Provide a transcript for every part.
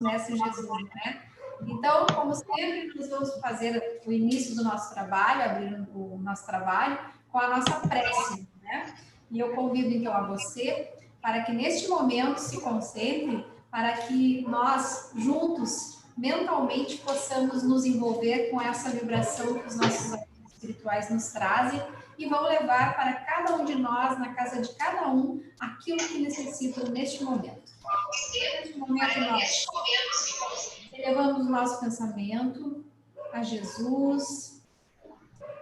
Mestre Jesus, né? Então, como sempre, nós vamos fazer o início do nosso trabalho, abrir o nosso trabalho com a nossa prece, né? E eu convido, então, a você para que, neste momento, se concentre para que nós, juntos, mentalmente, possamos nos envolver com essa vibração que os nossos amigos espirituais nos trazem e vão levar para cada um de nós, na casa de cada um, aquilo que necessitam neste momento. Neste momento, nós elevamos o nosso pensamento a Jesus,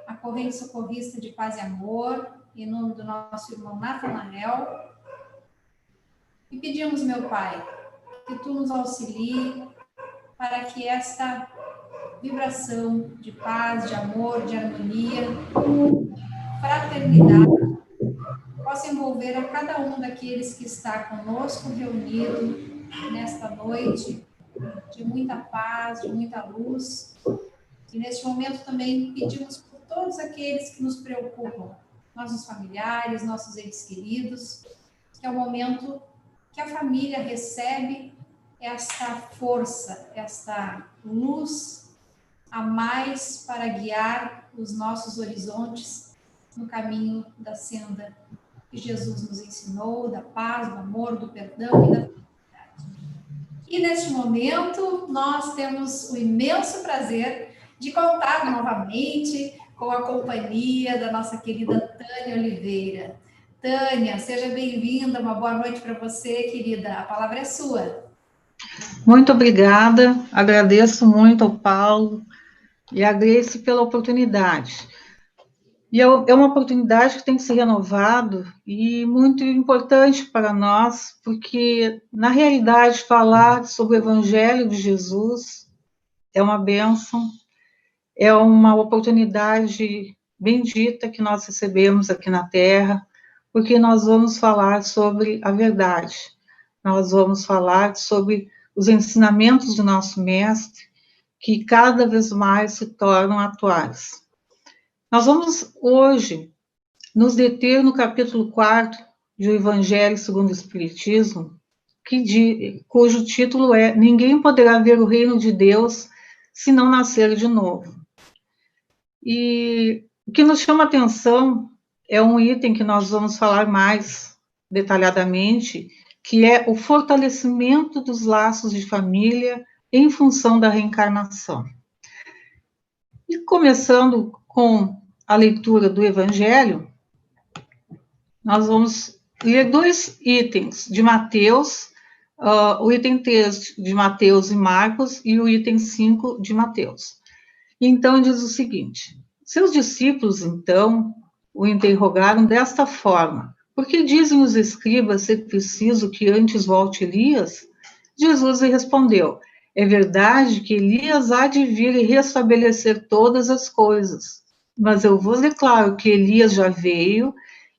a corrente socorrista de paz e amor, em nome do nosso irmão Natanael, e pedimos, meu Pai, que Tu nos auxilie para que esta vibração de paz, de amor, de harmonia, fraternidade, possa envolver a cada um daqueles que está conosco reunido nesta noite, de muita paz, de muita luz. E neste momento também pedimos por todos aqueles que nos preocupam, nossos familiares, nossos entes queridos, que é o momento que a família recebe esta força, esta luz a mais para guiar os nossos horizontes no caminho da senda que Jesus nos ensinou, da paz, do amor, do perdão e da felicidade. E neste momento, nós temos o imenso prazer de contar novamente com a companhia da nossa querida Tânia Oliveira. Tânia, seja bem-vinda, uma boa noite para você, querida. A palavra é sua. Muito obrigada, agradeço muito ao Paulo e agradeço pela oportunidade. E é uma oportunidade que tem que ser renovado e muito importante para nós, porque, na realidade, falar sobre o Evangelho de Jesus é uma bênção, é uma oportunidade bendita que nós recebemos aqui na Terra, porque nós vamos falar sobre a verdade, nós vamos falar sobre os ensinamentos do nosso Mestre, que cada vez mais se tornam atuais. Nós vamos hoje nos deter no capítulo 4 do Evangelho segundo o Espiritismo, cujo título é Ninguém poderá ver o reino de Deus se não nascer de novo. E o que nos chama a atenção é um item que nós vamos falar mais detalhadamente, que é o fortalecimento dos laços de família em função da reencarnação. E começando com a leitura do Evangelho, nós vamos ler dois itens de Mateus, o item 3 de Mateus e Marcos e o item 5 de Mateus. Então, diz o seguinte: seus discípulos, então, o interrogaram desta forma: por que dizem os escribas ser preciso que antes volte Elias? Jesus lhe respondeu: é verdade que Elias há de vir e restabelecer todas as coisas, mas eu vos declaro que Elias já veio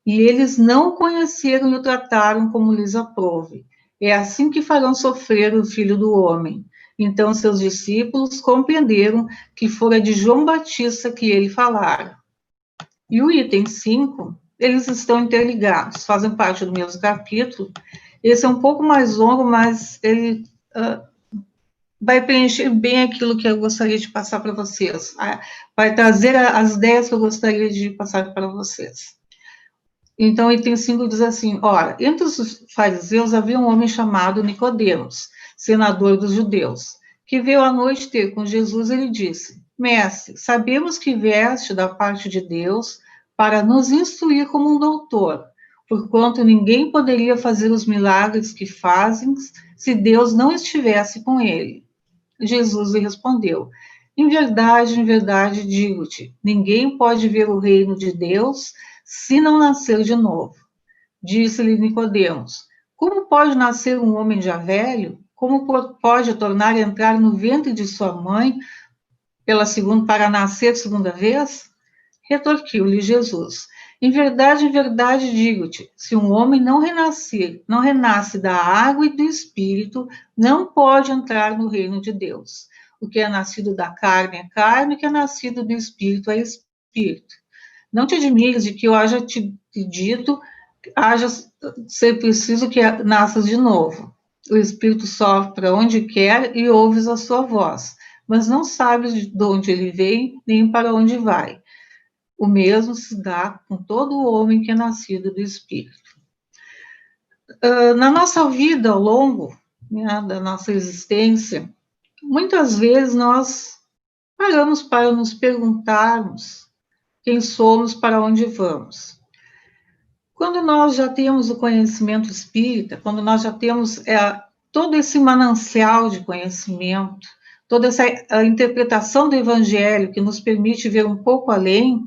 e eles não o conheceram e o trataram como lhes aprouve. É assim que farão sofrer o Filho do Homem. Então seus discípulos compreenderam que fora de João Batista que ele falara. E o item 5, eles estão interligados, fazem parte do mesmo capítulo. Esse é um pouco mais longo, mas ele vai preencher bem aquilo que eu gostaria de passar para vocês. Vai trazer as ideias que eu gostaria de passar para vocês. Então, o item 5 diz assim: ora, entre os fariseus havia um homem chamado Nicodemos, senador dos judeus, que veio à noite ter com Jesus e lhe disse: Mestre, sabemos que vieste da parte de Deus para nos instruir como um doutor, porquanto ninguém poderia fazer os milagres que fazem se Deus não estivesse com ele. Jesus lhe respondeu: em verdade, digo-te, ninguém pode ver o reino de Deus se não nascer de novo. Disse-lhe Nicodemos: como pode nascer um homem já velho? Como pode tornar a entrar no ventre de sua mãe para nascer segunda vez? Retorquiu-lhe Jesus: em verdade, digo-te, se um homem não renasce da água e do Espírito, não pode entrar no reino de Deus. O que é nascido da carne é carne, o que é nascido do Espírito é Espírito. Não te admires de que eu haja te dito, haja ser preciso que nasças de novo. o Espírito sopra onde quer e ouves a sua voz, mas não sabes de onde ele vem, nem para onde vai. O mesmo se dá com todo homem que é nascido do Espírito. Na nossa vida, ao longo, né, da nossa existência, muitas vezes nós paramos para nos perguntarmos quem somos, para onde vamos. Quando nós já temos o conhecimento espírita, quando nós já temos todo esse manancial de conhecimento, toda essa interpretação do Evangelho que nos permite ver um pouco além,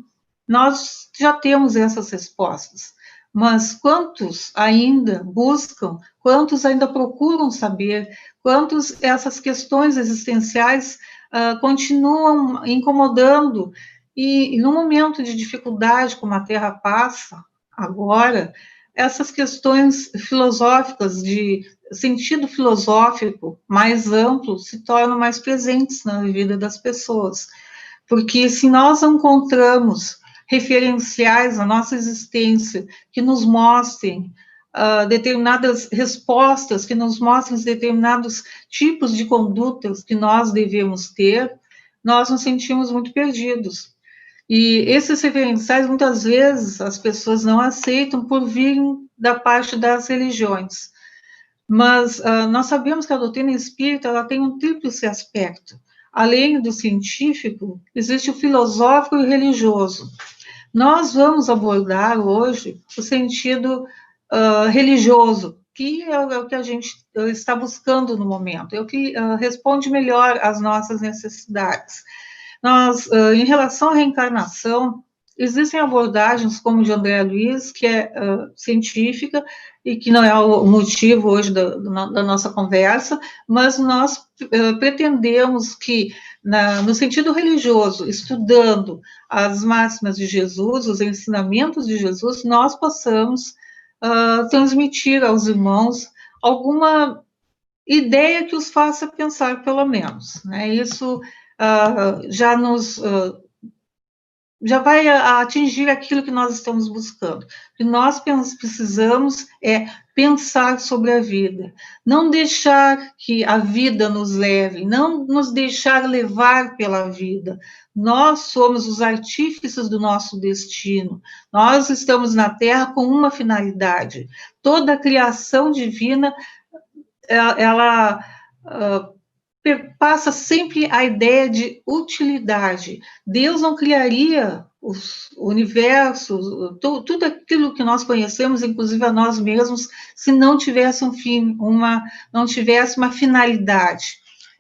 nós já temos essas respostas. Mas quantos ainda buscam, quantos ainda procuram saber, quantos essas questões existenciais continuam incomodando, e no momento de dificuldade como a Terra passa agora, essas questões filosóficas, de sentido filosófico mais amplo, se tornam mais presentes na vida das pessoas. Porque se nós encontramos referenciais à nossa existência que nos mostrem determinadas respostas, que nos mostrem determinados tipos de condutas que nós devemos ter, nós nos sentimos muito perdidos. E esses referenciais, muitas vezes, as pessoas não aceitam por virem da parte das religiões. Mas nós sabemos que a doutrina espírita ela tem um tríplice aspecto. Além do científico, existe o filosófico e o religioso. Nós vamos abordar hoje o sentido religioso, que é o que a gente está buscando no momento, é o que responde melhor às nossas necessidades. Nós, em relação à reencarnação, existem abordagens como de André Luiz, que é científica e que não é o motivo hoje da nossa conversa, mas nós pretendemos que, no sentido religioso, estudando as máximas de Jesus, os ensinamentos de Jesus, nós possamos transmitir aos irmãos alguma ideia que os faça pensar, pelo menos, né? Isso já vai atingir aquilo que nós estamos buscando. O que nós precisamos é pensar sobre a vida, não deixar que a vida nos leve, não nos deixar levar pela vida. Nós somos os artífices do nosso destino. Nós estamos na Terra com uma finalidade. Toda a criação divina, ela passa sempre a ideia de utilidade. Deus não criaria o universo, tudo aquilo que nós conhecemos, inclusive a nós mesmos, se não tivesse um fim, não tivesse uma finalidade.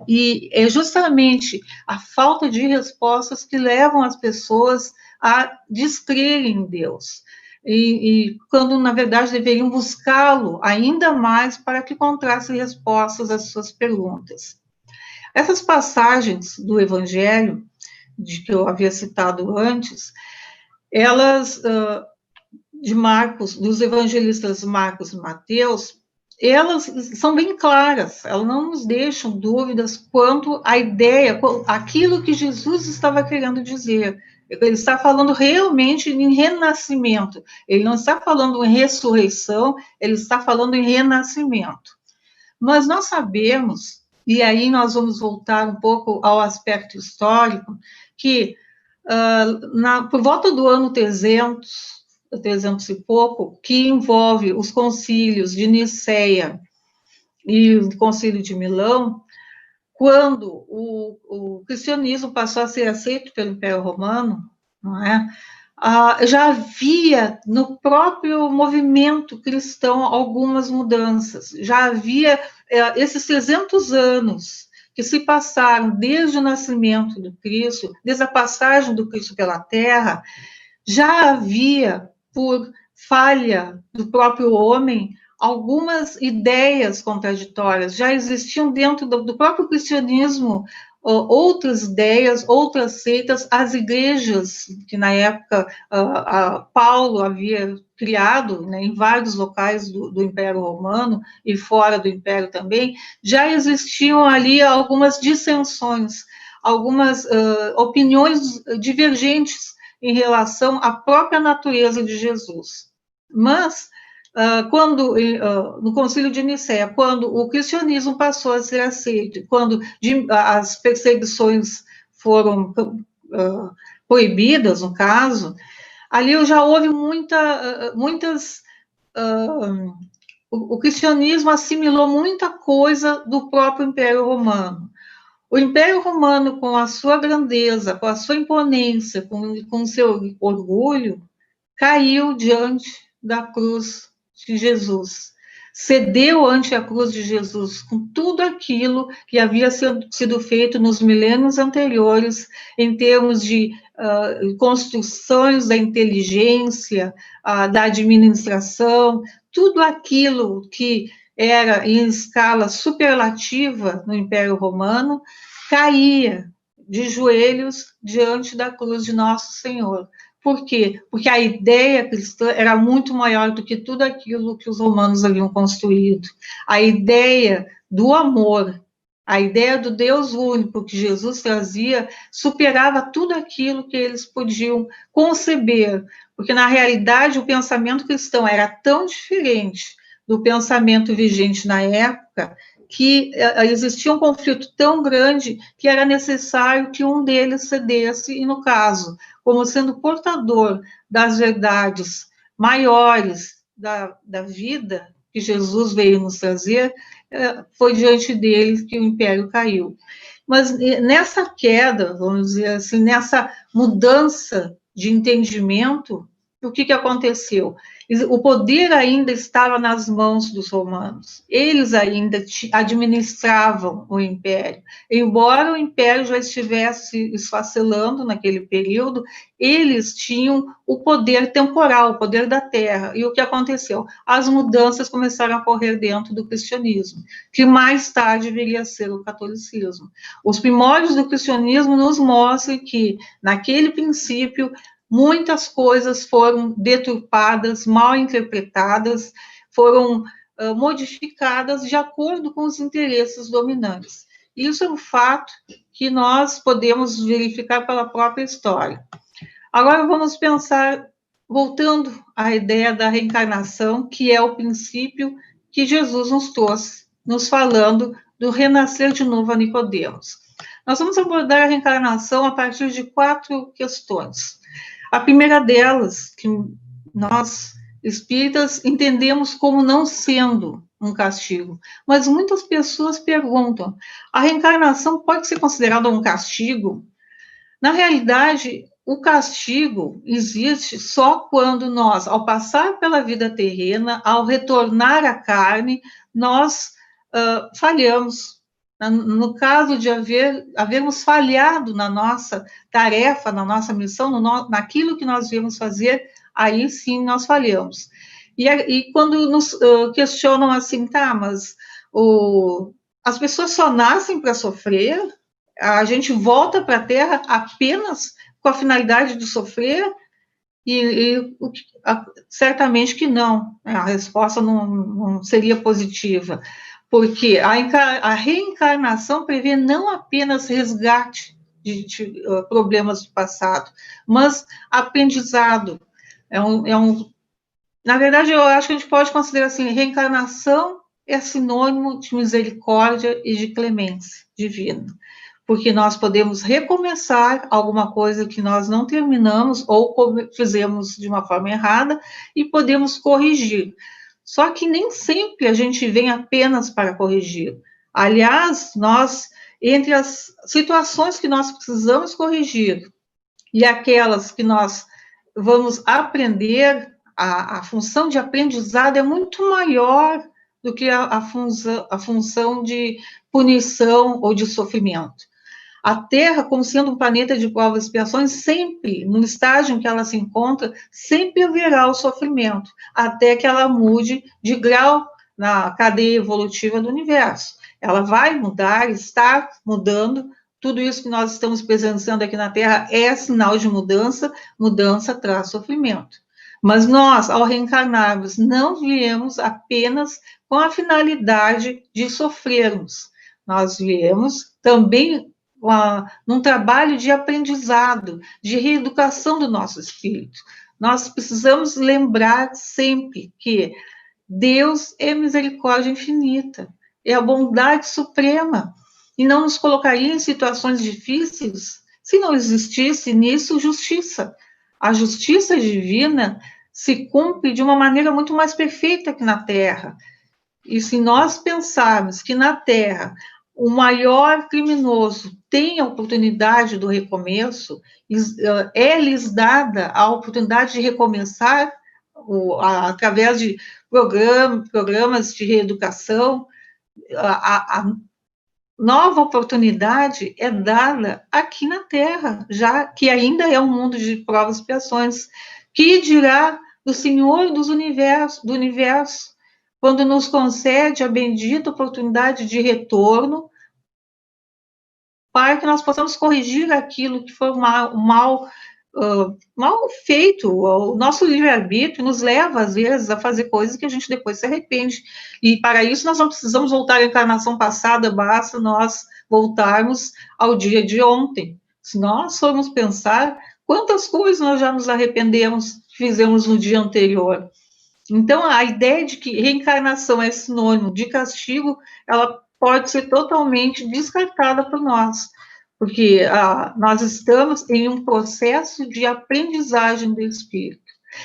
E é justamente a falta de respostas que levam as pessoas a descrerem em Deus. E quando, na verdade, deveriam buscá-lo ainda mais para que encontrassem respostas às suas perguntas. Essas passagens do Evangelho, de que eu havia citado antes, elas, de Marcos, dos evangelistas Marcos e Mateus, elas são bem claras, elas não nos deixam dúvidas quanto à ideia, aquilo que Jesus estava querendo dizer. Ele está falando realmente em renascimento, ele não está falando em ressurreição, ele está falando em renascimento. Mas nós sabemos, e aí nós vamos voltar um pouco ao aspecto histórico, que por volta do ano 300 e pouco, que envolve os concílios de Niceia e o concílio de Milão, quando o cristianismo passou a ser aceito pelo Império Romano, não é? Já havia no próprio movimento cristão algumas mudanças, já havia esses 300 anos que se passaram desde o nascimento do Cristo, desde a passagem do Cristo pela Terra, já havia, por falha do próprio homem, algumas ideias contraditórias, já existiam dentro do próprio cristianismo outras ideias, outras seitas, as igrejas que na época Paulo havia criado, né, em vários locais do Império Romano e fora do Império também, já existiam ali algumas dissensões, algumas opiniões divergentes em relação à própria natureza de Jesus. Mas no Concílio de Nicéia, quando o cristianismo passou a ser aceito, quando as perseguições foram proibidas, no caso, ali já houve muitas... o cristianismo assimilou muita coisa do próprio Império Romano. O Império Romano, com a sua grandeza, com a sua imponência, com o seu orgulho, caiu diante da cruz de Jesus. Cedeu ante a cruz de Jesus, com tudo aquilo que havia sido feito nos milênios anteriores, em termos de construções da inteligência, da administração, tudo aquilo que era em escala superlativa no Império Romano, caía de joelhos diante da cruz de Nosso Senhor. Por quê? Porque a ideia cristã era muito maior do que tudo aquilo que os romanos haviam construído. A ideia do amor, a ideia do Deus único que Jesus trazia, superava tudo aquilo que eles podiam conceber, porque, na realidade, o pensamento cristão era tão diferente do pensamento vigente na época, que existia um conflito tão grande que era necessário que um deles cedesse, e, no caso, como sendo portador das verdades maiores da vida que Jesus veio nos trazer, foi diante deles que o império caiu. Mas nessa queda, vamos dizer assim, nessa mudança de entendimento, o que aconteceu? O poder ainda estava nas mãos dos romanos. Eles ainda administravam o império. Embora o império já estivesse esfacelando naquele período, eles tinham o poder temporal, o poder da terra. E o que aconteceu? As mudanças começaram a ocorrer dentro do cristianismo, que mais tarde viria a ser o catolicismo. Os primórdios do cristianismo nos mostram que, naquele princípio, muitas coisas foram deturpadas, mal interpretadas, foram modificadas de acordo com os interesses dominantes. Isso é um fato que nós podemos verificar pela própria história. Agora vamos pensar, voltando à ideia da reencarnação, que é o princípio que Jesus nos trouxe, nos falando do renascer de novo a Nicodemos. Nós vamos abordar a reencarnação a partir de 4 questões. A primeira delas, que nós, espíritas, entendemos como não sendo um castigo, mas muitas pessoas perguntam, a reencarnação pode ser considerada um castigo? Na realidade, o castigo existe só quando nós, ao passar pela vida terrena, ao retornar à carne, nós falhamos. No caso de havermos falhado na nossa tarefa, na nossa missão, naquilo que nós viemos fazer, aí sim nós falhamos. E quando nos questionam assim, tá, mas as pessoas só nascem para sofrer, a gente volta para a Terra apenas com a finalidade de sofrer? Certamente que não, a resposta não seria positiva, porque a reencarnação prevê não apenas resgate de problemas do passado, mas aprendizado. Na verdade, eu acho que a gente pode considerar assim, reencarnação é sinônimo de misericórdia e de clemência divina, porque nós podemos recomeçar alguma coisa que nós não terminamos ou fizemos de uma forma errada e podemos corrigir. Só que nem sempre a gente vem apenas para corrigir. Aliás, entre as situações que nós precisamos corrigir e aquelas que nós vamos aprender, a função de aprendizado é muito maior do que a função de punição ou de sofrimento. A Terra, como sendo um planeta de provas e expiações, sempre, no estágio em que ela se encontra, sempre haverá o sofrimento, até que ela mude de grau na cadeia evolutiva do universo. Ela vai mudar, está mudando, tudo isso que nós estamos presenciando aqui na Terra é sinal de mudança, mudança traz sofrimento. Mas nós, ao reencarnarmos, não viemos apenas com a finalidade de sofrermos, nós viemos também num trabalho de aprendizado, de reeducação do nosso espírito. Nós precisamos lembrar sempre que Deus é misericórdia infinita, é a bondade suprema, e não nos colocaria em situações difíceis se não existisse nisso justiça. A justiça divina se cumpre de uma maneira muito mais perfeita que na Terra. E se nós pensarmos que na Terra o maior criminoso tem a oportunidade do recomeço, é-lhes dada a oportunidade de recomeçar através de programas de reeducação, a nova oportunidade é dada aqui na Terra, já que ainda é um mundo de provas e expiações. Que dirá do Senhor do universo, quando nos concede a bendita oportunidade de retorno, para que nós possamos corrigir aquilo que foi mal feito. O nosso livre-arbítrio nos leva, às vezes, a fazer coisas que a gente depois se arrepende. E, para isso, nós não precisamos voltar à encarnação passada, basta nós voltarmos ao dia de ontem. Se nós formos pensar, quantas coisas nós já nos arrependemos, fizemos no dia anterior. Então, a ideia de que reencarnação é sinônimo de castigo, ela pode ser totalmente descartada por nós, porque nós estamos em um processo de aprendizagem do espírito.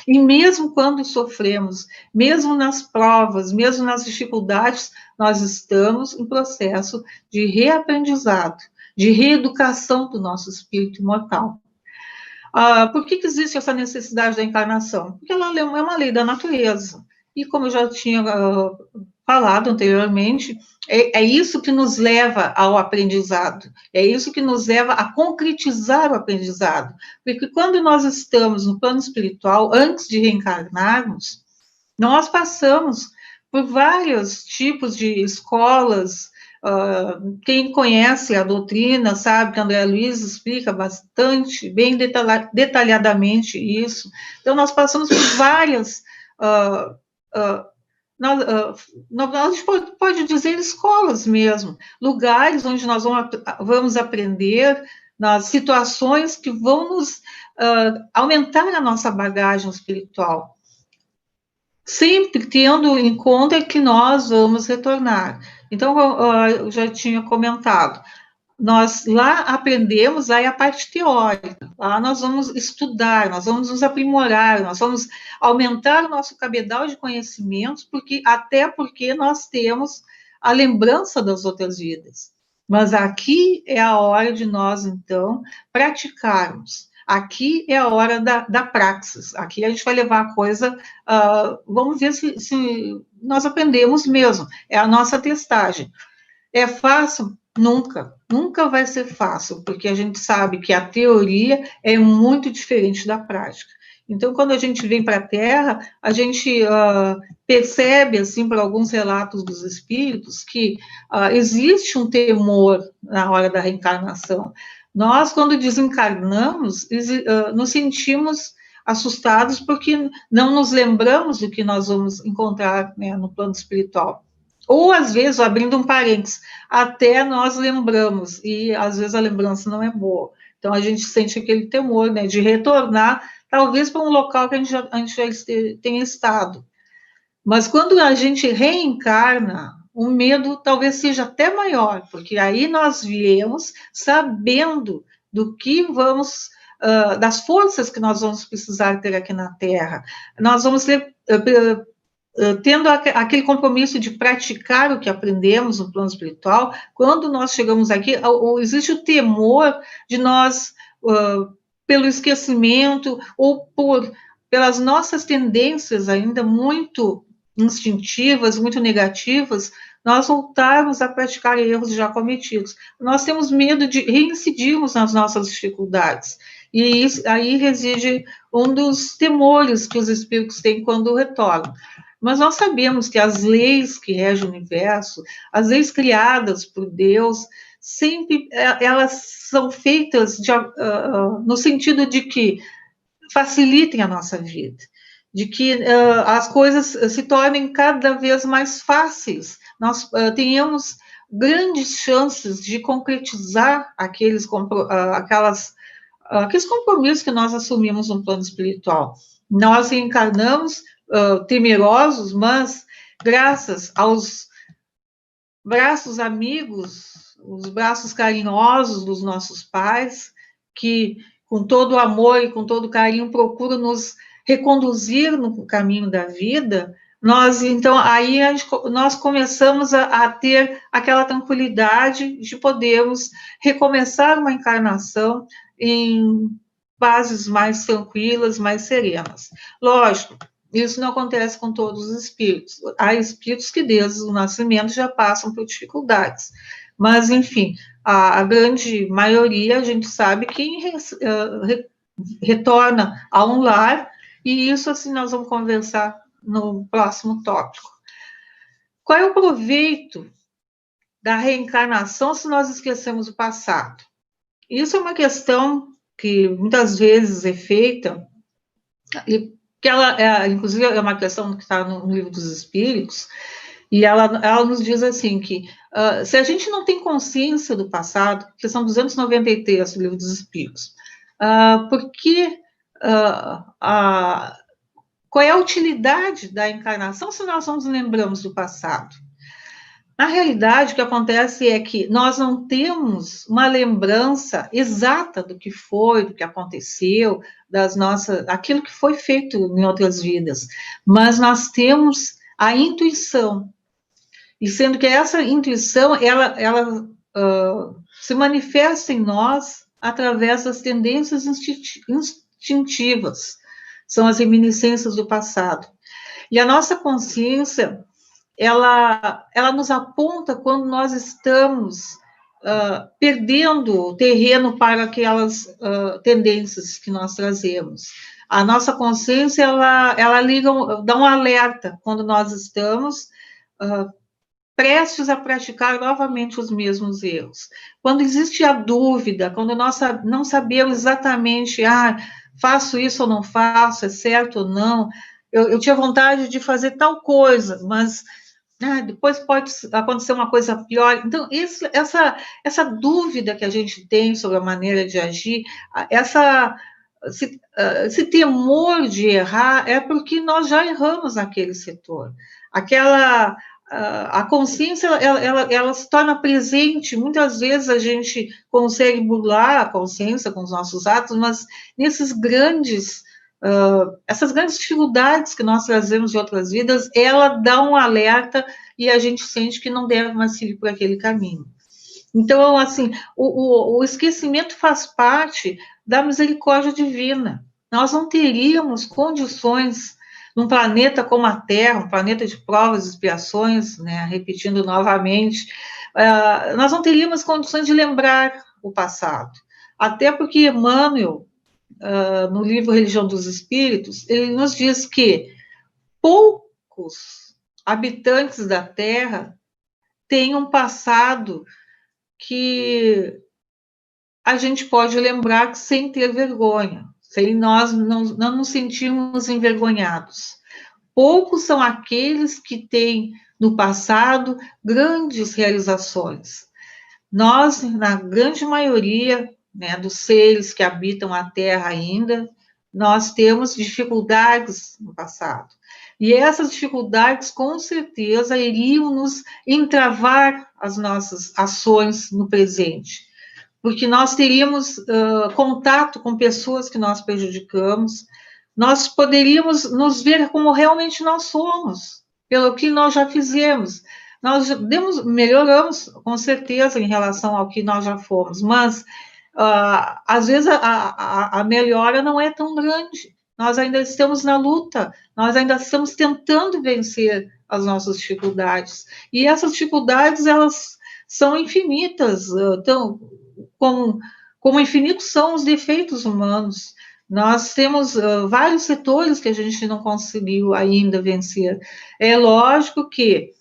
E mesmo quando sofremos, mesmo nas provas, mesmo nas dificuldades, nós estamos em processo de reaprendizado, de reeducação do nosso espírito imortal. Por que existe essa necessidade da encarnação? Porque ela é uma lei da natureza. E como eu já tinha falado anteriormente, é isso que nos leva ao aprendizado, é isso que nos leva a concretizar o aprendizado. Porque quando nós estamos no plano espiritual, antes de reencarnarmos, nós passamos por vários tipos de escolas. Quem conhece a doutrina sabe que André Luiz explica bastante, bem detalhadamente isso. Então, nós passamos por várias, a gente pode dizer escolas mesmo, lugares onde nós vamos aprender nas situações que vão nos aumentar a nossa bagagem espiritual, sempre tendo em conta que nós vamos retornar. Então, eu já tinha comentado, nós lá aprendemos aí a parte teórica, lá nós vamos estudar, nós vamos nos aprimorar, nós vamos aumentar o nosso cabedal de conhecimentos, até porque nós temos a lembrança das outras vidas. Mas aqui é a hora de nós, então, praticarmos. Aqui é a hora da praxis. Aqui a gente vai levar a coisa, vamos ver se nós aprendemos mesmo. É a nossa testagem. É fácil? Nunca vai ser fácil, porque a gente sabe que a teoria é muito diferente da prática. Então, quando a gente vem para a Terra, a gente percebe, assim, por alguns relatos dos espíritos, que existe um temor na hora da reencarnação. Nós, quando desencarnamos, nos sentimos assustados porque não nos lembramos do que nós vamos encontrar, né, no plano espiritual. Ou, às vezes, abrindo um parênteses, até nós lembramos, e às vezes a lembrança não é boa. Então, a gente sente aquele temor, né, de retornar, talvez para um local que a gente já tenha estado. Mas quando a gente reencarna, o medo talvez seja até maior, porque aí nós viemos sabendo do que vamos, das forças que nós vamos precisar ter aqui na Terra. Nós vamos ter, tendo aquele compromisso de praticar o que aprendemos no plano espiritual. Quando nós chegamos aqui, existe o temor de nós, pelo esquecimento ou pelas nossas tendências ainda muito instintivas, muito negativas, nós voltarmos a praticar erros já cometidos. Nós temos medo de reincidirmos nas nossas dificuldades. E aí reside um dos temores que os espíritos têm quando retornam. Mas nós sabemos que as leis que regem o universo, as leis criadas por Deus, sempre elas são feitas no sentido de que facilitem a nossa vida, de que as coisas se tornem cada vez mais fáceis, nós tenhamos grandes chances de concretizar aqueles compromissos que nós assumimos no plano espiritual. Nós reencarnamos temerosos, mas graças aos braços amigos, os braços carinhosos dos nossos pais, que com todo o amor e com todo o carinho procuram nos reconduzir no caminho da vida, então, aí nós começamos a ter aquela tranquilidade de podermos recomeçar uma encarnação em bases mais tranquilas, mais serenas. Lógico, isso não acontece com todos os espíritos. Há espíritos que desde o nascimento já passam por dificuldades. Mas, enfim, a grande maioria, a gente sabe que retorna a um lar, e isso, assim, nós vamos conversar no próximo tópico. Qual é o proveito da reencarnação se nós esquecemos o passado? Isso é uma questão que muitas vezes é feita, e que ela, inclusive, é uma questão que está no Livro dos Espíritos, e ela nos diz assim que se a gente não tem consciência do passado, que são 293 do Livro dos Espíritos, por que qual é a utilidade da encarnação se nós não nos lembramos do passado? Na realidade, o que acontece é que nós não temos uma lembrança exata do que foi, do que aconteceu, aquilo que foi feito em outras vidas, mas nós temos a intuição, e sendo que essa intuição, ela se manifesta em nós através das tendências instintivas, são as reminiscências do passado. E a nossa consciência, ela nos aponta quando nós estamos perdendo terreno para aquelas tendências que nós trazemos. A nossa consciência, ela liga, dá um alerta quando nós estamos prestes a praticar novamente os mesmos erros. Quando existe a dúvida, quando nós não sabemos exatamente, faço isso ou não faço, é certo ou não, eu tinha vontade de fazer tal coisa, mas depois pode acontecer uma coisa pior. Então, essa dúvida que a gente tem sobre a maneira de agir, esse temor de errar, é porque nós já erramos naquele setor. A consciência, ela se torna presente. Muitas vezes a gente consegue burlar a consciência com os nossos atos, mas essas grandes dificuldades que nós trazemos de outras vidas, ela dá um alerta e a gente sente que não deve mais seguir por aquele caminho. Então, assim, o esquecimento faz parte da misericórdia divina. Nós não teríamos condições num planeta como a Terra, um planeta de provas e expiações, né, repetindo novamente, nós não teríamos condições de lembrar o passado. Até porque Emmanuel, no livro Religião dos Espíritos, ele nos diz que poucos habitantes da Terra têm um passado que a gente pode lembrar sem ter vergonha, sem nós não nos sentirmos envergonhados. Poucos são aqueles que têm, no passado, grandes realizações. Nós, na grande maioria, né, dos seres que habitam a Terra ainda, nós temos dificuldades no passado. E essas dificuldades, com certeza, iriam nos entravar as nossas ações no presente, porque nós teríamos contato com pessoas que nós prejudicamos, nós poderíamos nos ver como realmente nós somos, pelo que nós já fizemos. Nós melhoramos, com certeza, em relação ao que nós já fomos, mas, às vezes, a melhora não é tão grande. Nós ainda estamos na luta, nós ainda estamos tentando vencer as nossas dificuldades. E essas dificuldades, elas são infinitas, como infinitos são os defeitos humanos. Nós temos vários setores que a gente não conseguiu ainda vencer. É lógico que,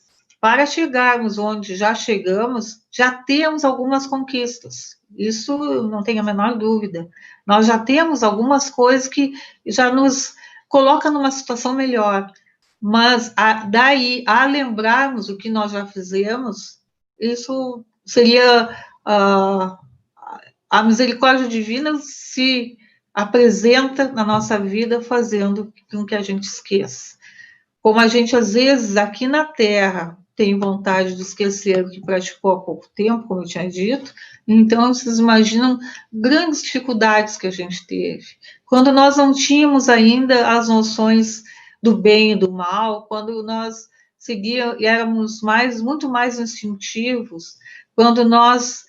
para chegarmos onde já chegamos, já temos algumas conquistas. Isso não tem a menor dúvida. Nós já temos algumas coisas que já nos colocam numa situação melhor. Mas daí a lembrarmos o que nós já fizemos, isso seria a misericórdia divina se apresenta na nossa vida, fazendo com que a gente esqueça. como a gente, às vezes, aqui na Terra, tem vontade de esquecer o que praticou há pouco tempo, como eu tinha dito, então vocês imaginam grandes dificuldades que a gente teve. Quando nós não tínhamos ainda as noções do bem e do mal, quando nós seguíamos, éramos muito mais instintivos, quando nós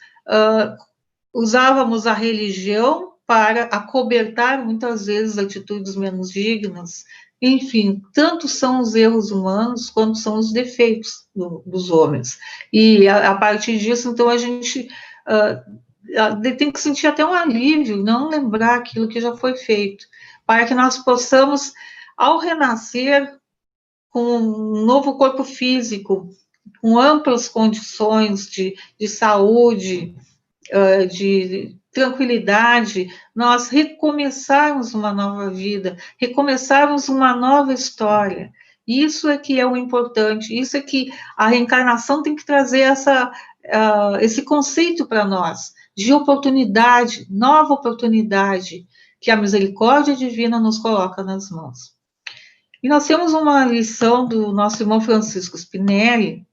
usávamos a religião para acobertar, muitas vezes, atitudes menos dignas. Enfim, tanto são os erros humanos quanto são os defeitos dos homens. E, a partir disso, então, a gente tem que sentir até um alívio, não lembrar aquilo que já foi feito, para que nós possamos, ao renascer, com um novo corpo físico, com amplas condições de saúde, de tranquilidade, nós recomeçarmos uma nova vida, recomeçarmos uma nova história. Isso é que é o importante, isso é que a reencarnação tem que trazer esse conceito para nós, de oportunidade, nova oportunidade, que a misericórdia divina nos coloca nas mãos. E nós temos uma lição do nosso irmão Francisco Spinelli,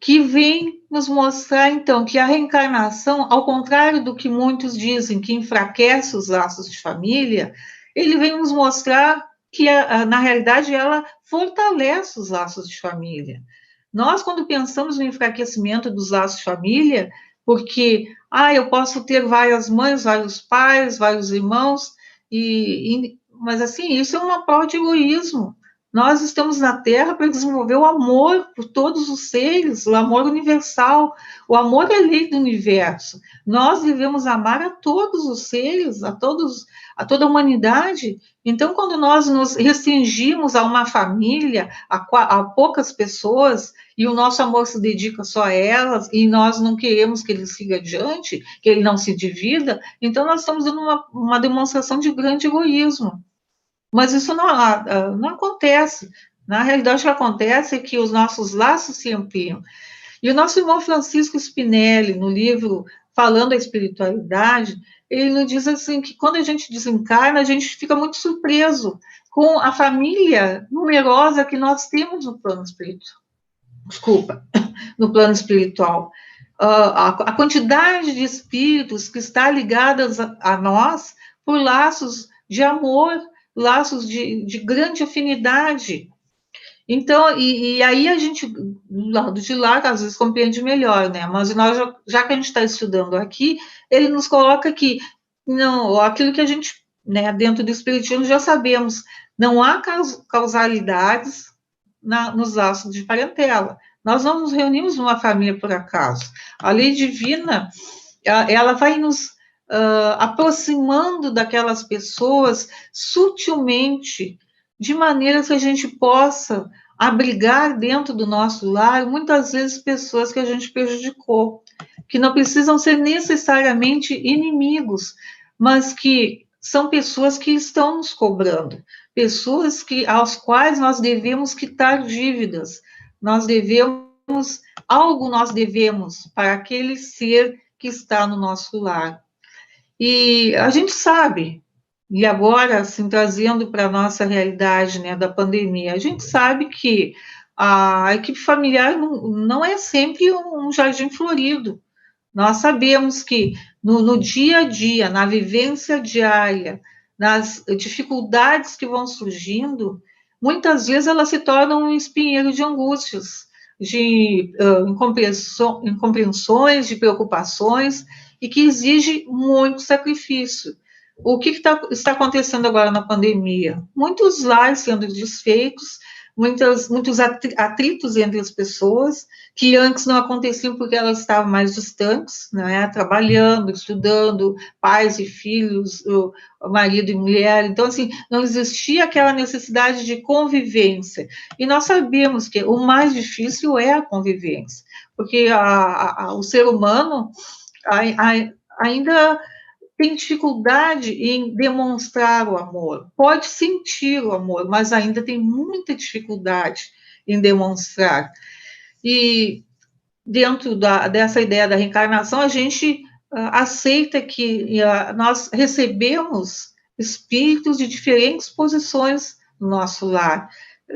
que vem nos mostrar, então, que a reencarnação, ao contrário do que muitos dizem, que enfraquece os laços de família, ele vem nos mostrar que, na realidade, ela fortalece os laços de família. Nós, quando pensamos no enfraquecimento dos laços de família, porque, eu posso ter várias mães, vários pais, vários irmãos, mas, assim, isso é uma prova de egoísmo. Nós estamos na Terra para desenvolver o amor por todos os seres, o amor universal. O amor é a lei do universo. Nós devemos amar a todos os seres, a toda a humanidade. Então, quando nós nos restringimos a uma família, a poucas pessoas, e o nosso amor se dedica só a elas, e nós não queremos que ele siga adiante, que ele não se divida, então nós estamos dando uma demonstração de grande egoísmo. Mas isso não acontece. Na realidade, o que acontece é que os nossos laços se ampliam. E o nosso irmão Francisco Spinelli, no livro Falando a Espiritualidade, ele nos diz assim, que quando a gente desencarna, a gente fica muito surpreso com a família numerosa que nós temos no plano espiritual. No plano espiritual. A quantidade de espíritos que está ligadas a nós por laços de amor, laços de grande afinidade. Então, e aí a gente, do lado de lá, às vezes compreende melhor, né? Mas nós, já que a gente está estudando aqui, ele nos coloca que, não, aquilo que a gente, né, dentro do Espiritismo já sabemos, não há causalidades nos laços de parentela. Nós não nos reunimos numa família por acaso. A lei divina, ela vai nos aproximando daquelas pessoas sutilmente, de maneira que a gente possa abrigar dentro do nosso lar, muitas vezes, pessoas que a gente prejudicou, que não precisam ser necessariamente inimigos, mas que são pessoas que estão nos cobrando, pessoas aos quais nós devemos quitar dívidas, nós devemos para aquele ser que está no nosso lar. E a gente sabe, e agora, assim, trazendo para a nossa realidade, né, da pandemia, a gente sabe que a equipe familiar não é sempre um jardim florido. Nós sabemos que no dia a dia, na vivência diária, nas dificuldades que vão surgindo, muitas vezes elas se tornam um espinheiro de angústias, de incompreensões, de preocupações, e que exige muito sacrifício. O que está acontecendo agora na pandemia? Muitos lares sendo desfeitos, muitos atritos entre as pessoas, que antes não aconteciam porque elas estavam mais distantes, né, trabalhando, estudando, pais e filhos, o marido e mulher. Então, assim, não existia aquela necessidade de convivência. E nós sabemos que o mais difícil é a convivência, porque o ser humano ainda tem dificuldade em demonstrar o amor. Pode sentir o amor, mas ainda tem muita dificuldade em demonstrar. E dentro dessa ideia da reencarnação, a gente aceita que nós recebemos espíritos de diferentes posições no nosso lar.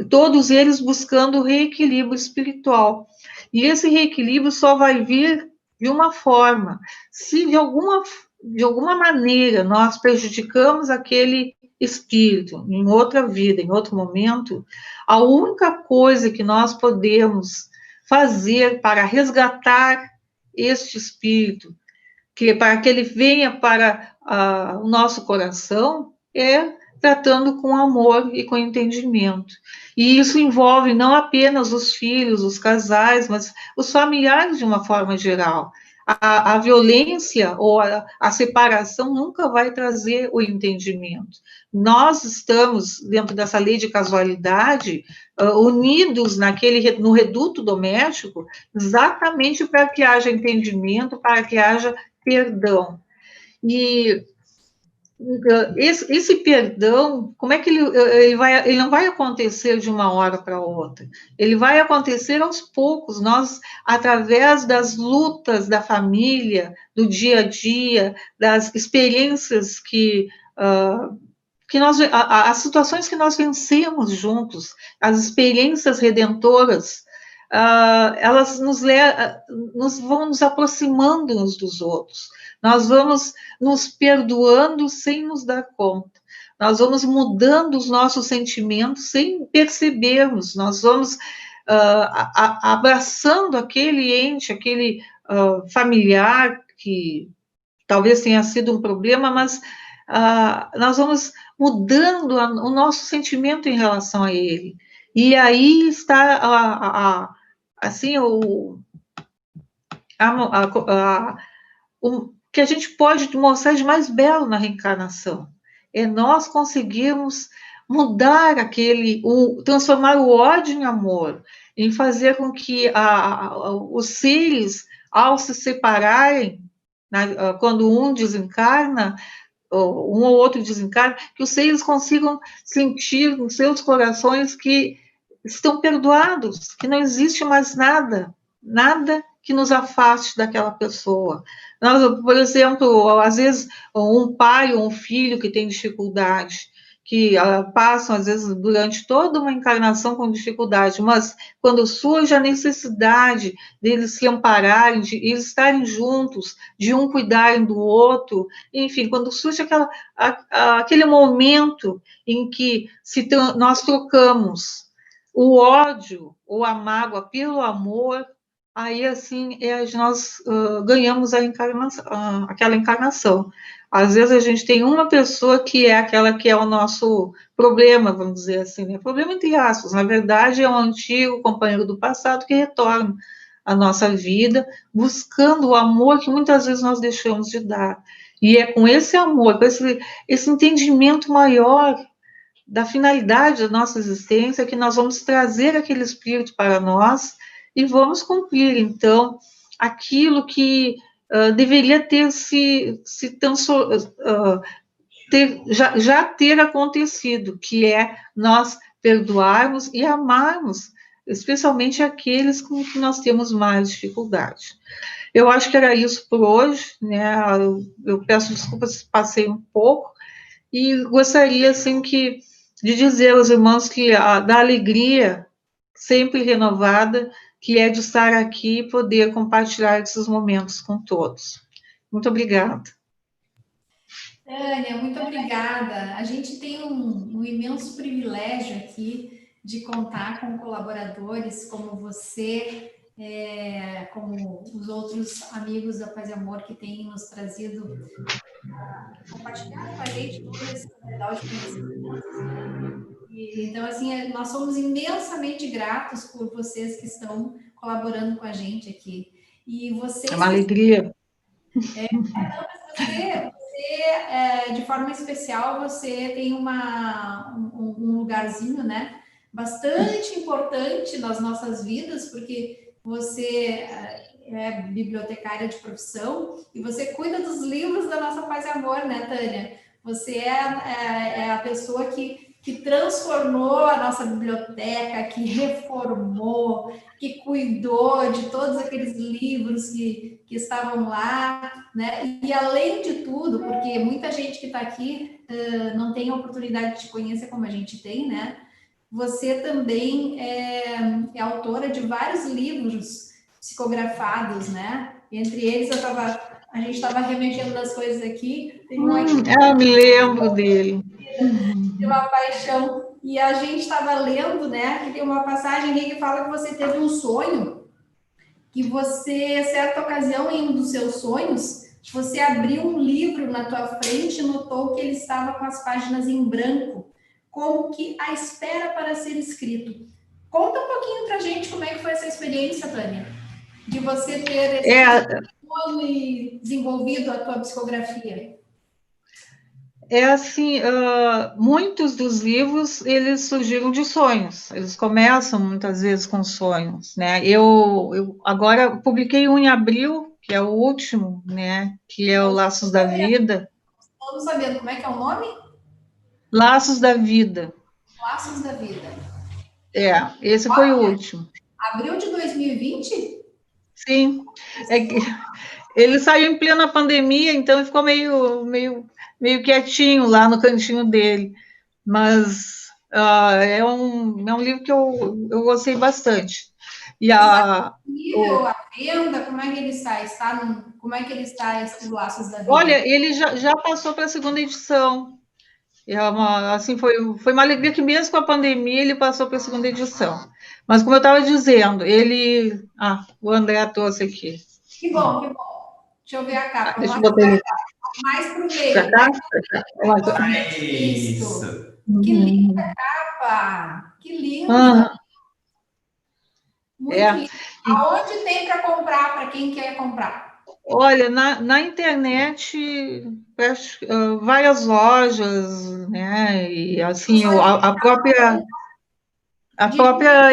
todos eles buscando reequilíbrio espiritual. E esse reequilíbrio só vai vir de uma forma, se de alguma maneira nós prejudicamos aquele espírito em outra vida, em outro momento, a única coisa que nós podemos fazer para resgatar este espírito, para que ele venha para o nosso coração, é tratando com amor e com entendimento. E isso envolve não apenas os filhos, os casais, mas os familiares de uma forma geral. A violência ou a separação nunca vai trazer o entendimento. Nós estamos, dentro dessa lei de casualidade, unidos no reduto doméstico, exatamente para que haja entendimento, para que haja perdão. E esse perdão, como é que ele não vai acontecer de uma hora para outra? Ele vai acontecer aos poucos, nós, através das lutas da família, do dia a dia, das experiências as situações que nós vencemos juntos, as experiências redentoras, elas vão nos aproximando uns dos outros. Nós vamos nos perdoando sem nos dar conta. Nós vamos mudando os nossos sentimentos sem percebermos. Nós vamos abraçando aquele ente, aquele familiar que talvez tenha sido um problema, mas nós vamos mudando o nosso sentimento em relação a ele. E aí está assim o que a gente pode mostrar de mais belo na reencarnação. É nós conseguirmos mudar transformar o ódio em amor, em fazer com que os seres, ao se separarem, quando um desencarna, um ou outro desencarna, que os seres consigam sentir nos seus corações que estão perdoados, que não existe mais nada que nos afaste daquela pessoa. Nós, por exemplo, às vezes, um pai ou um filho que tem dificuldade, que passam, às vezes, durante toda uma encarnação com dificuldade, mas quando surge a necessidade deles se ampararem, de eles estarem juntos, de um cuidarem do outro, enfim, quando surge aquele momento em que nós trocamos o ódio ou a mágoa pelo amor, aí, assim, nós ganhamos aquela encarnação. Às vezes, a gente tem uma pessoa que é aquela que é o nosso problema, vamos dizer assim, né? Problema entre aspas. Na verdade, é um antigo companheiro do passado que retorna à nossa vida, buscando o amor que muitas vezes nós deixamos de dar. E é com esse amor, com esse entendimento maior da finalidade da nossa existência que nós vamos trazer aquele espírito para nós e vamos cumprir, então, aquilo que deveria ter já ter acontecido, que é nós perdoarmos e amarmos, especialmente aqueles com que nós temos mais dificuldade. Eu acho que era isso por hoje, né? Eu peço desculpas se passei um pouco, e gostaria, assim, de dizer aos irmãos que da alegria sempre renovada, que é de estar aqui e poder compartilhar esses momentos com todos. Muito obrigada. Tânia, muito obrigada. A gente tem um imenso privilégio aqui de contar com colaboradores como você, como os outros amigos da Paz e Amor que têm nos trazido, compartilhado com a gente todo esse material de conhecimento. Então, assim, nós somos imensamente gratos por vocês que estão colaborando com a gente aqui. E vocês... É uma alegria. Você, de forma especial, você tem um lugarzinho, né? Bastante importante nas nossas vidas, porque você é bibliotecária de profissão e você cuida dos livros da nossa Paz e Amor, né, Tânia? Você é a pessoa que transformou a nossa biblioteca, que reformou, que cuidou de todos aqueles livros que estavam lá, né? E além de tudo, porque muita gente que está aqui não tem a oportunidade de te conhecer como a gente tem, né? você também é autora de vários livros psicografados, né? Entre eles, a gente estava remexendo nas coisas aqui, tem um aqui Eu me lembro dele. de uma paixão, e a gente estava lendo, né, que tem uma passagem aqui que fala que você teve um sonho, que você, certa ocasião, em um dos seus sonhos, você abriu um livro na tua frente e notou que ele estava com as páginas em branco, como que à espera para ser escrito. Conta um pouquinho pra gente como é que foi essa experiência, Tânia, de você ter esse sonho e desenvolvido a tua psicografia. É assim, muitos dos livros, eles surgiram de sonhos, eles começam muitas vezes com sonhos, né? Eu agora publiquei um em abril, que é o último, né? Que é o Laços da Vida. Vamos sabendo como é que é o nome? Laços da Vida. Laços da Vida. Esse foi o último. Abril de 2020? Sim, ele saiu em plena pandemia, então ele ficou meio quietinho lá no cantinho dele, mas é um livro que eu gostei bastante. E a venda, como é que ele está? Como é que ele está, esses Laços da Vida? Olha, ele já passou para a segunda edição. Assim, foi uma alegria que mesmo com a pandemia ele passou para a segunda edição. Mas como eu estava dizendo, ele... o André trouxe aqui. Que bom, que bom. Deixa eu ver a capa. Deixa eu botar ele mais para o meio. Isso. Que linda capa. Que linda. Muito lindo. Aonde tem para comprar, para quem quer comprar? Olha, na internet, várias lojas, né? E assim, a própria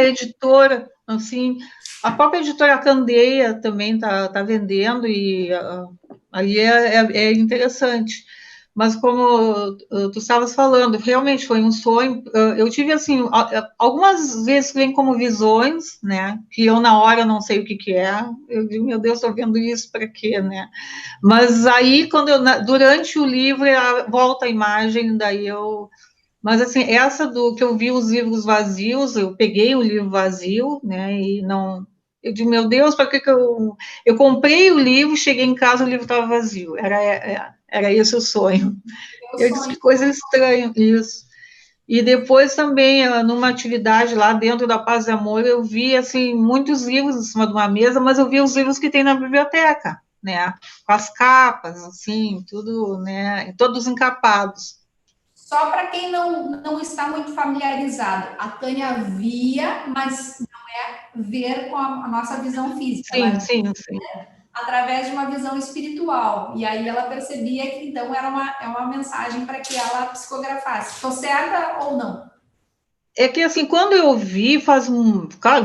editora, assim, a própria editora Candeia também está vendendo, e ali é interessante. Mas como tu estavas falando, realmente foi um sonho. Eu tive, assim, algumas vezes vem como visões, né? Que eu, na hora, não sei o que é. Eu digo, meu Deus, estou vendo isso para quê, né? Mas aí, durante o livro, volta a imagem, daí eu... Mas, assim, essa do que eu vi os livros vazios, eu peguei o livro vazio, né? E não... Eu digo, meu Deus, para que eu... Eu comprei o livro, cheguei em casa, o livro estava vazio. Era esse o sonho. Eu disse, que coisa estranha isso. E depois também, numa atividade lá dentro da Paz e Amor, eu vi, assim, muitos livros em cima de uma mesa, mas eu vi os livros que tem na biblioteca, né? Com as capas, assim, tudo, né? Todos encapados. Só para quem não está muito familiarizado, a Tânia via, mas não é ver com a nossa visão física. Sim. Através de uma visão espiritual. E aí ela percebia que então era uma mensagem para que ela psicografasse. Estou certa ou não? É que, assim, quando eu vi,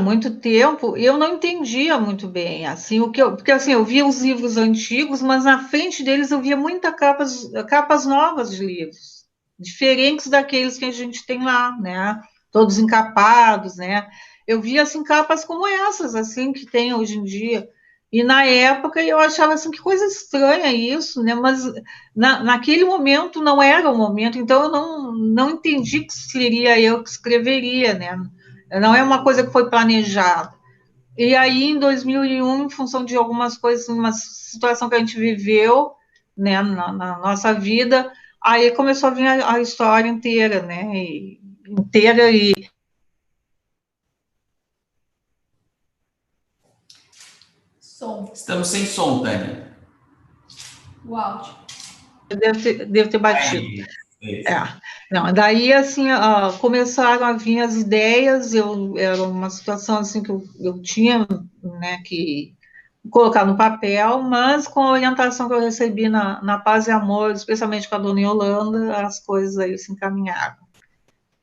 muito tempo, eu não entendia muito bem, assim, porque, assim, eu via os livros antigos, mas na frente deles eu via muitas capas novas de livros, diferentes daqueles que a gente tem lá, né, todos encapados, né, eu via, assim, capas como essas, assim, que tem hoje em dia, e na época eu achava, assim, que coisa estranha isso, né, mas naquele momento não era o momento, então eu não entendi que seria eu que escreveria, né? Não é uma coisa que foi planejada. E aí, em 2001, em função de algumas coisas, uma situação que a gente viveu, né, na nossa vida, aí começou a vir a história inteira, né? Inteira e... Som. Estamos sem som, Tânia. O áudio. Deve ter batido. Não, daí, assim, começaram a vir as ideias, era uma situação, assim, que eu tinha, né, que colocar no papel, mas com a orientação que eu recebi na Paz e Amor, especialmente com a dona Yolanda, as coisas aí se encaminharam.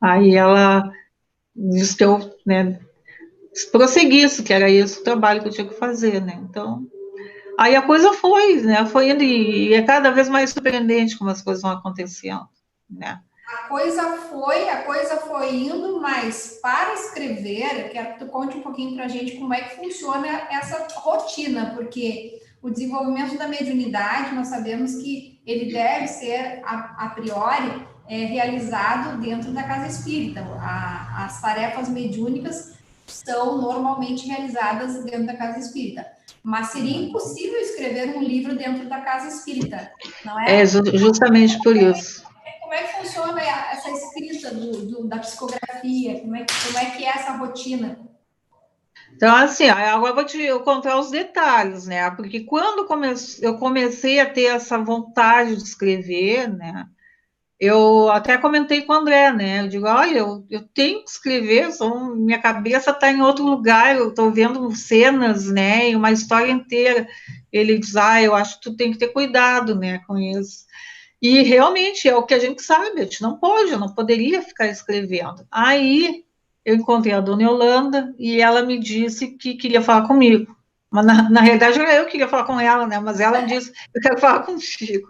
Aí ela disse que eu, né, prosseguisse, que era esse o trabalho que eu tinha que fazer, né, então... Aí a coisa foi, né, foi indo, e é cada vez mais surpreendente como as coisas vão acontecendo, né. A coisa foi indo, mas para escrever, eu quero que tu conte um pouquinho para a gente como é que funciona essa rotina, porque o desenvolvimento da mediunidade, nós sabemos que ele deve ser, a priori, realizado dentro da casa espírita. As tarefas mediúnicas são normalmente realizadas dentro da casa espírita. Mas seria impossível escrever um livro dentro da casa espírita, não é? É justamente por isso. Como é que funciona essa escrita da psicografia? Como é que é essa rotina? Então, assim, agora eu vou te contar os detalhes, né? Porque quando eu comecei a ter essa vontade de escrever, né? Eu até comentei com o André, né? Eu digo, olha, eu tenho que escrever, minha cabeça está em outro lugar, eu estou vendo cenas, né? E uma história inteira. Ele diz, eu acho que tu tem que ter cuidado, né, com isso. E realmente é o que a gente sabe, a gente não pode, eu não poderia ficar escrevendo. Aí eu encontrei a dona Yolanda e ela me disse que queria falar comigo. Mas na realidade era eu que queria falar com ela, né? Mas ela me disse, eu quero falar contigo.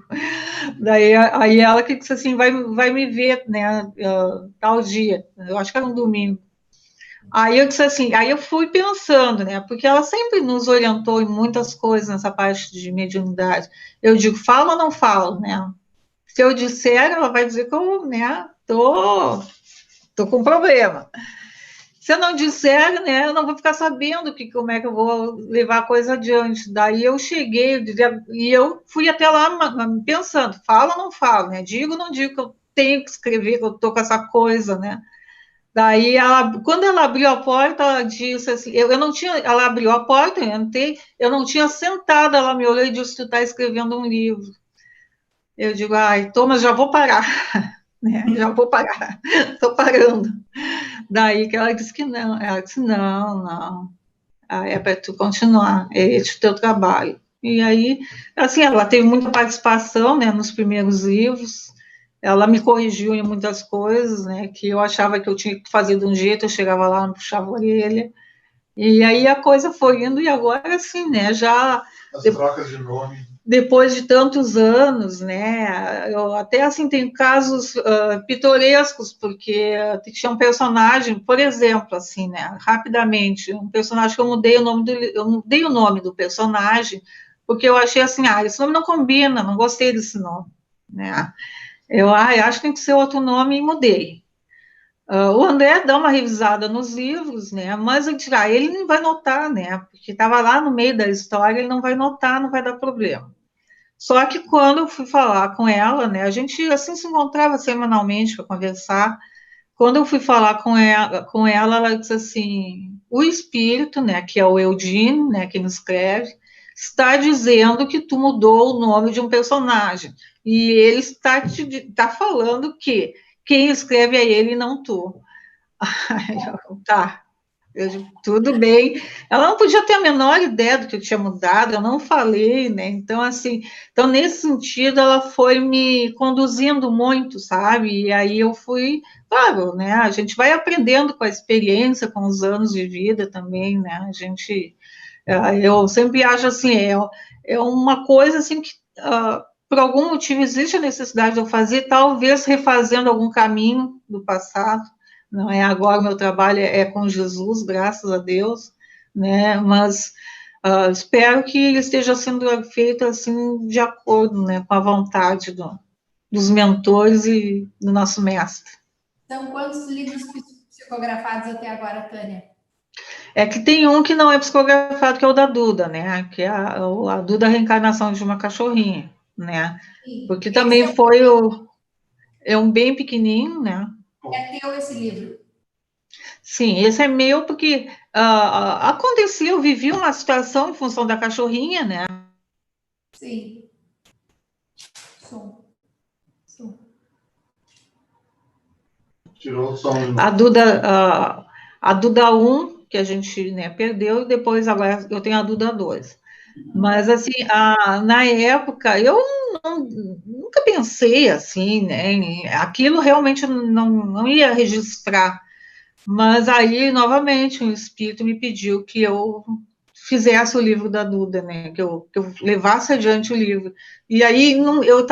Daí aí ela que disse assim, vai me ver, né? Tal dia. Eu acho que era um domingo. Aí eu disse assim, aí eu fui pensando, né? Porque ela sempre nos orientou em muitas coisas nessa parte de mediunidade. Eu digo, falo ou não falo, né? Se eu disser, ela vai dizer que eu, né, tô com problema. Se eu não disser, né, eu não vou ficar sabendo como é que eu vou levar a coisa adiante. Daí eu cheguei e eu fui até lá pensando, falo ou não falo, né? Digo ou não digo que eu tenho que escrever, que eu tô com essa coisa, né? Daí, quando ela abriu a porta, ela disse assim, eu não tinha, ela abriu a porta, eu entrei, eu não tinha sentado, ela me olhou e disse, tu está escrevendo um livro. Eu digo, Thomas, já vou parar, né? Já vou parar, estou parando. Daí que ela disse que não, ela disse, não, é para tu continuar, é esse o teu trabalho. E aí, assim, ela teve muita participação, né, nos primeiros livros, ela me corrigiu em muitas coisas, né, que eu achava que eu tinha que fazer de um jeito, eu chegava lá, não puxava a orelha, e aí a coisa foi indo, e agora, assim, né, já... As trocas de nome. Depois de tantos anos, né, eu até, assim, tenho casos pitorescos, porque tinha um personagem, por exemplo, assim, né, rapidamente, um personagem que eu mudei o nome do personagem, porque eu achei assim, esse nome não combina, não gostei desse nome, né, eu acho que tem que ser outro nome e mudei. O André dá uma revisada nos livros, né, mas ele não vai notar, né, porque estava lá no meio da história, ele não vai notar, não vai dar problema. Só que quando eu fui falar com ela, né, a gente assim se encontrava semanalmente para conversar. Quando eu fui falar com ela disse assim: o espírito, né, que é o Eudine, né, quem escreve, está dizendo que tu mudou o nome de um personagem e ele está falando que quem escreve é ele e não tu. Tá. Eu digo, tudo bem. Ela não podia ter a menor ideia do que eu tinha mudado, eu não falei, né? Então, assim, nesse sentido, ela foi me conduzindo muito, sabe? E aí eu fui, claro, né? A gente vai aprendendo com a experiência, com os anos de vida também, né? Eu sempre acho assim, é uma coisa assim que, por algum motivo, existe a necessidade de eu fazer, talvez refazendo algum caminho do passado. Não é agora, o meu trabalho é com Jesus, graças a Deus, né? Mas espero que ele esteja sendo feito assim de acordo, né, com a vontade dos mentores e do nosso mestre. São quantos livros psicografados até agora, Tânia? É que tem um que não é psicografado, que é o da Duda, né? Que é a Duda Reencarnação de uma Cachorrinha, né? Sim. Porque também é um bem pequenininho, né? É teu esse livro? Sim, esse é meu porque aconteceu, eu vivi uma situação em função da cachorrinha, né? Sim. Som. Tirou o som. A Duda 1, que a gente, né, perdeu, e depois agora eu tenho a Duda 2. Mas, assim, na época, eu nunca pensei assim, né? Aquilo realmente não ia registrar. Mas aí, novamente, um espírito me pediu que eu fizesse o livro da Duda, né? Que eu levasse adiante o livro. E aí eu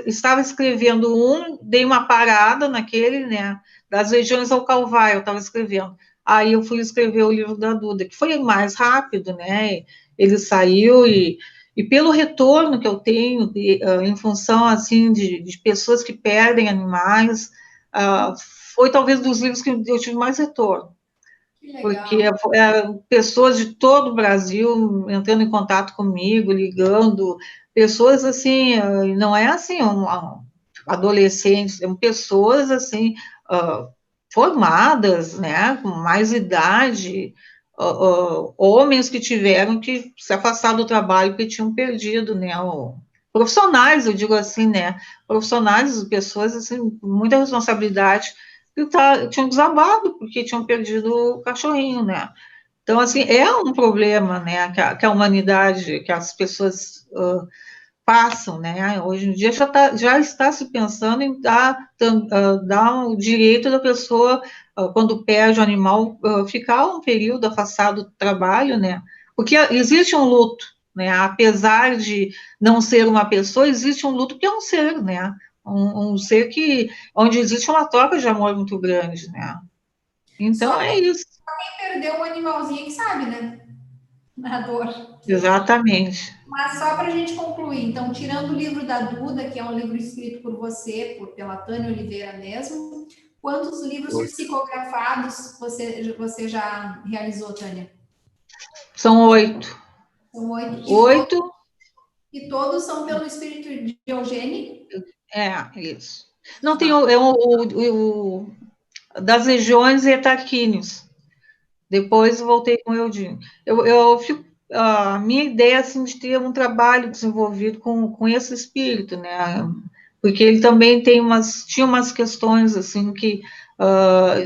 estava escrevendo dei uma parada naquele, né? Das Legiões ao Calvário, eu estava escrevendo. Aí eu fui escrever o livro da Duda, que foi mais rápido, né? Ele saiu E pelo retorno que eu tenho, em função, assim, de pessoas que perdem animais, foi talvez dos livros que eu tive mais retorno. Porque pessoas de todo o Brasil entrando em contato comigo, ligando, pessoas assim, não é assim, adolescentes, são pessoas assim, formadas, né, com mais idade, homens que tiveram que se afastar do trabalho porque tinham perdido, né, profissionais, eu digo assim, né, profissionais, pessoas assim, com muita responsabilidade, que tinham desabado porque tinham perdido o cachorrinho, né. Então, assim, é um problema, né, que a humanidade, que as pessoas passam, né? Hoje em dia já está se pensando em dar o direito da pessoa, quando perde o animal, ficar um período afastado do trabalho, né? Porque existe um luto, né? Apesar de não ser uma pessoa, existe um luto porque é um ser, né? Um ser onde existe uma troca de amor muito grande, né? Então é isso. Quem perdeu um animalzinho que sabe, né? Na dor. Exatamente. Mas só para a gente concluir, então, tirando o livro da Duda, que é um livro escrito por você, pela Tânia Oliveira mesmo, quantos livros psicografados você já realizou, Tânia? São 8. São 8. 8. E todos são pelo espírito de Eugênio? Isso. Não, tem o das legiões e etaquíneos. Depois voltei com o Eudinho. A minha ideia, assim, de ter um trabalho desenvolvido com esse espírito, né? Porque ele também tinha umas questões, assim, que,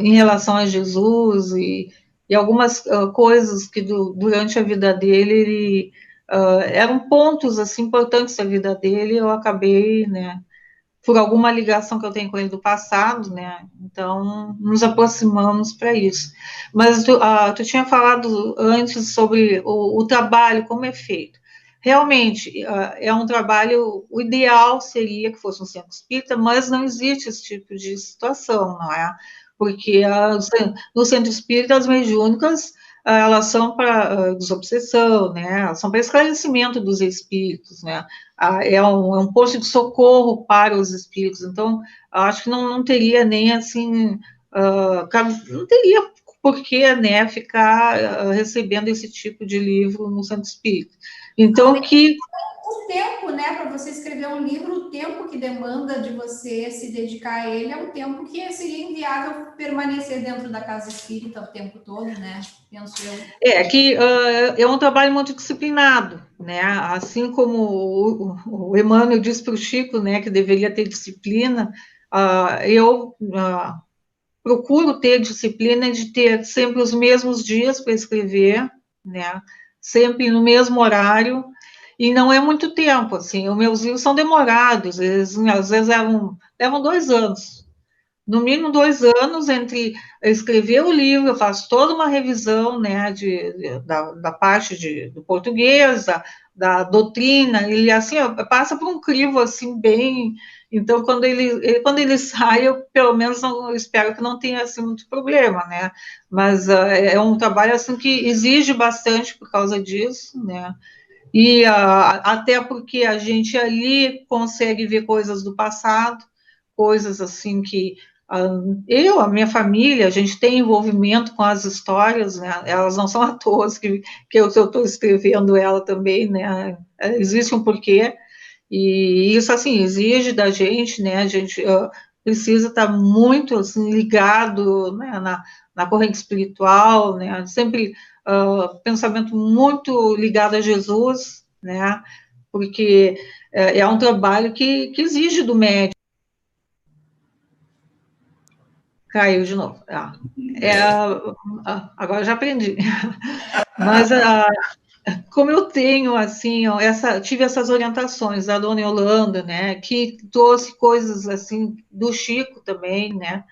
em relação a Jesus e algumas coisas que durante a vida dele, eram pontos, assim, importantes da vida dele, eu acabei, né, por alguma ligação que eu tenho com ele do passado, né? Então, nos aproximamos para isso. Mas tu tinha falado antes sobre o trabalho, como é feito. Realmente, é um trabalho, o ideal seria que fosse um centro espírita, mas não existe esse tipo de situação, não é? Porque no centro espírita, as mediúnicas, elas são para desobsessão, né? Elas são para esclarecimento dos espíritos, né? É um posto de socorro para os espíritos. Então, acho que não teria nem assim, não teria por que, né, ficar recebendo esse tipo de livro no centro espírita. Então, o tempo, né, para você escrever um livro, o tempo que demanda de você se dedicar a ele é um tempo que seria inviável permanecer dentro da casa espírita o tempo todo, né? Penso eu. É um trabalho muito disciplinado, né? Assim como o Emmanuel disse para o Chico, né, que deveria ter disciplina, eu procuro ter disciplina de ter sempre os mesmos dias para escrever, né? Sempre no mesmo horário, e não é muito tempo, assim, os meus livros são demorados, eles, às vezes levam 2 anos, no mínimo 2 anos entre escrever o livro, eu faço toda uma revisão, né, da parte do português, da doutrina, ele, assim, passa por um crivo, assim, bem... Então, quando ele sai, eu, pelo menos, eu espero que não tenha, assim, muito problema, né, mas é um trabalho, assim, que exige bastante por causa disso, né, e até porque a gente ali consegue ver coisas do passado, coisas assim que a minha família, a gente tem envolvimento com as histórias, né? Elas não são à toa que eu estou escrevendo ela também, né? Existe um porquê, e isso, assim, exige da gente, né? A gente precisa estar muito, assim, ligado, né, na corrente espiritual, né? Sempre pensamento muito ligado a Jesus, né? Porque é um trabalho que exige do médico. Caiu de novo. Agora já aprendi. Mas como eu tenho, assim, tive essas orientações da dona Yolanda, né, que trouxe coisas, assim, do Chico também, né,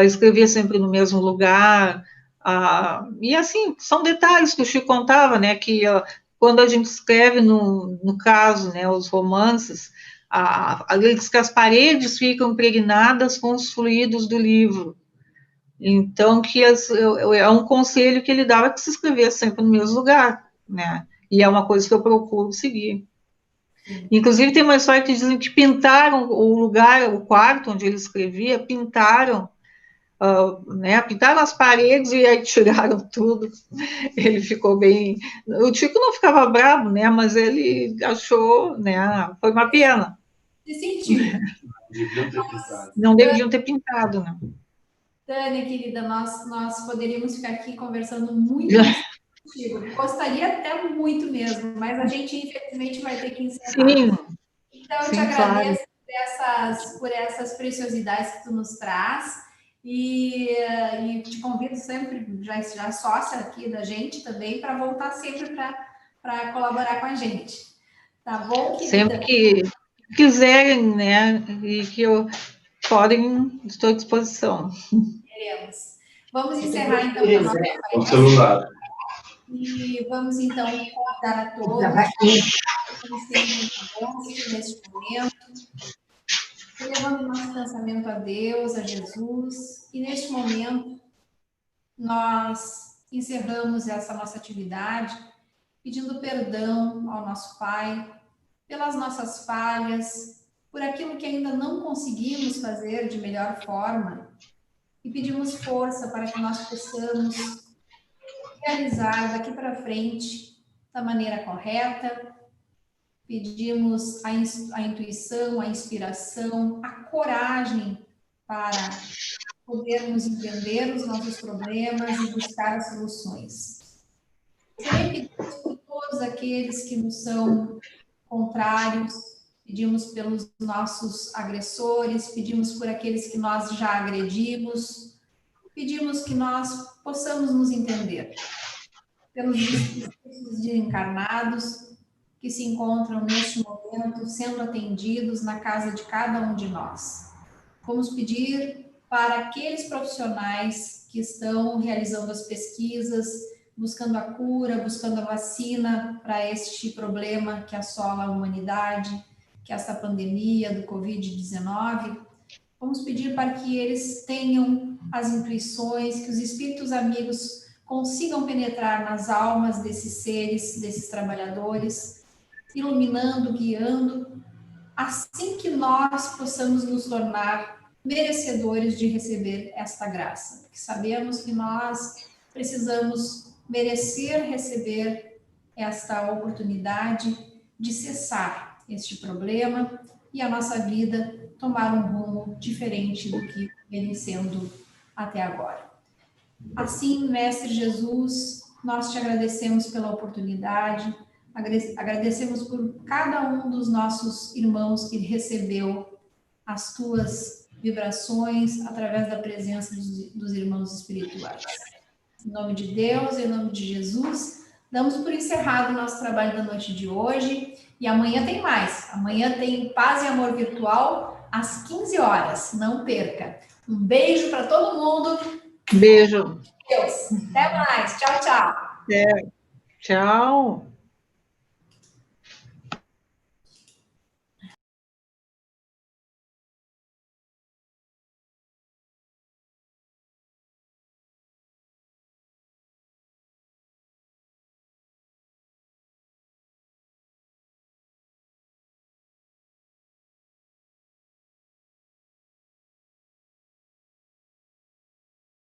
escrevia sempre no mesmo lugar, e, assim, são detalhes que o Chico contava, né, que quando a gente escreve, no caso, né, os romances, ele diz que as paredes ficam impregnadas com os fluidos do livro. Então, é um conselho que ele dava que se escrevesse sempre no mesmo lugar, né? E é uma coisa que eu procuro seguir. Inclusive, tem uma história que dizem que pintaram o lugar, o quarto onde ele escrevia, pintaram, né, pintaram as paredes e aí tiraram tudo. Ele ficou bem... O Chico não ficava bravo, né, mas ele achou, né, foi uma pena. Se sentiu. Não deviam ter pintado, né? Tânia, querida, nós poderíamos ficar aqui conversando muito mais contigo. Gostaria até muito mesmo, mas a gente, infelizmente, vai ter que encerrar. Sim, Então, eu te sim, claro. agradeço por essas preciosidades que tu nos traz e te convido sempre, já sócia aqui da gente também, para voltar sempre para colaborar com a gente. Tá bom, querida? Sempre que quiserem, né, e que podem, estou à disposição. Queremos. Vamos encerrar, então, a nossa palestra. E vamos, então, convidar a todos que sempre conosco neste momento, elevando nosso pensamento a Deus, a Jesus, e neste momento nós encerramos essa nossa atividade pedindo perdão ao nosso Pai pelas nossas falhas, por aquilo que ainda não conseguimos fazer de melhor forma, e pedimos força para que nós possamos realizar daqui para frente da maneira correta. Pedimos a intuição, a inspiração, a coragem para podermos entender os nossos problemas e buscar as soluções. Também pedimos por todos aqueles que nos são contrários, pedimos pelos nossos agressores, pedimos por aqueles que nós já agredimos, pedimos que nós possamos nos entender, pelos espíritos desencarnados que se encontram neste momento sendo atendidos na casa de cada um de nós. Vamos pedir para aqueles profissionais que estão realizando as pesquisas, buscando a cura, buscando a vacina para este problema que assola a humanidade, que é essa pandemia do Covid-19. Vamos pedir para que eles tenham as intuições, que os espíritos amigos consigam penetrar nas almas desses seres, desses trabalhadores, iluminando, guiando, assim que nós possamos nos tornar merecedores de receber esta graça, porque sabemos que nós precisamos merecer receber esta oportunidade de cessar este problema e a nossa vida tomar um rumo diferente do que vem sendo até agora. Assim, Mestre Jesus, nós te agradecemos pela oportunidade, agradecemos por cada um dos nossos irmãos que recebeu as tuas vibrações através da presença dos irmãos espirituais. Em nome de Deus, em nome de Jesus, damos por encerrado o nosso trabalho da noite de hoje e amanhã tem mais. Amanhã tem Paz e Amor Virtual às 15 horas, não perca. Um beijo para todo mundo. Beijo. Deus. Até mais. Tchau, tchau. É. Tchau.